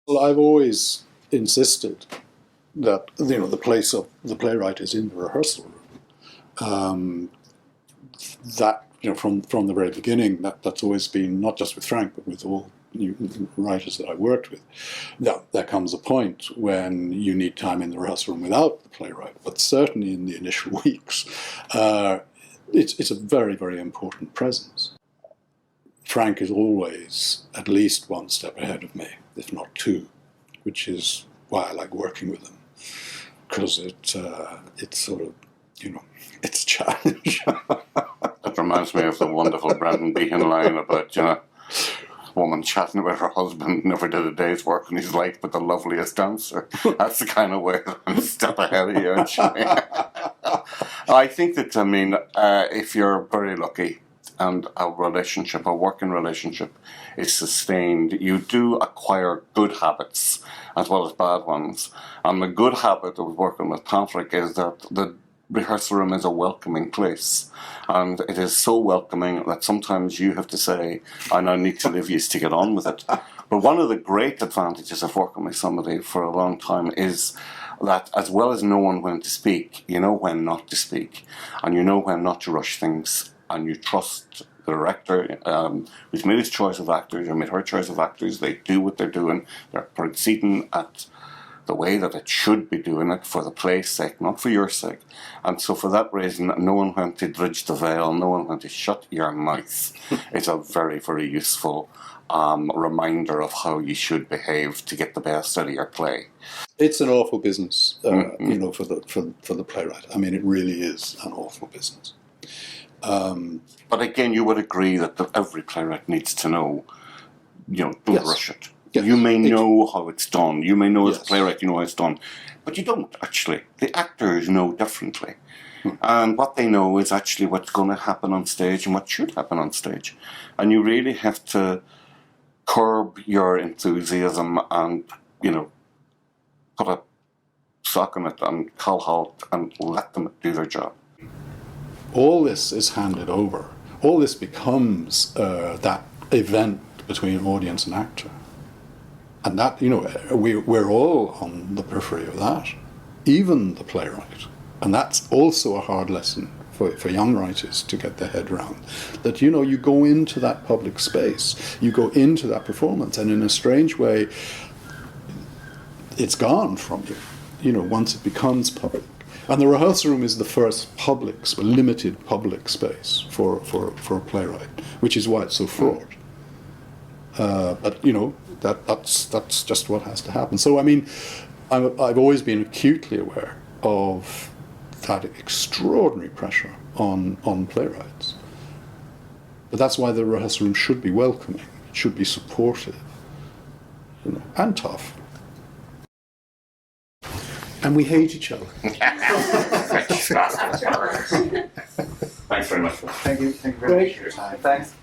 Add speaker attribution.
Speaker 1: Well, I've always insisted that the place of the playwright is in the rehearsal room. That from the very beginning, that's always been, not just with Frank but with all writers that I worked with. Now, there comes a point when you need time in the rehearsal room without the playwright, but certainly in the initial weeks, it's a very, very important presence. Frank is always at least one step ahead of me, if not two, which is why I like working with him, because it's sort of, it's a challenge.
Speaker 2: It reminds me of the wonderful Brendan Behan line about, a woman chatting about her husband, never did a day's work in his life, but the loveliest dancer. That's the kind of way that I'm a step ahead of you, actually. I think that, if you're very lucky, and a working relationship, is sustained, you do acquire good habits as well as bad ones. And the good habit of working with Patrick is that the rehearsal room is a welcoming place. And it is so welcoming that sometimes you have to say, I now need to leave you to get on with it. But one of the great advantages of working with somebody for a long time is that, as well as knowing when to speak, you know when not to speak. And you know when not to rush things. And you trust the director who's made his choice of actors, or made her choice of actors. They do what they're doing. They're proceeding at the way that it should be doing it, for the play's sake, not for your sake. And so for that reason, knowing when to dredge the veil, knowing when to shut your mouth, is a very, very useful reminder of how you should behave to get the best out of your play.
Speaker 1: It's an awful business, for the playwright. I mean, it really is an awful business.
Speaker 2: But again, you would agree that every playwright needs to know, don't rush it. Yes. You may know how it's done. You may know as a playwright, you know how it's done. But you don't, actually. The actors know differently. And what they know is actually what's going to happen on stage and what should happen on stage. And you really have to curb your enthusiasm and, put a sock in it and call halt and let them do their job.
Speaker 1: All this is handed over. All this becomes that event between audience and actor. And that, we're all on the periphery of that, even the playwright. And that's also a hard lesson for young writers to get their head around. That, you go into that public space, you go into that performance, and in a strange way, it's gone from you, once it becomes public. And the rehearsal room is the first limited public space for a playwright, which is why it's so fraught. But that's just what has to happen. So I mean, I've always been acutely aware of that extraordinary pressure on playwrights. But that's why the rehearsal room should be welcoming, it should be supportive, and tough. And we hate each other.
Speaker 2: Thanks very much.
Speaker 3: Thank you very much for your time. Thanks.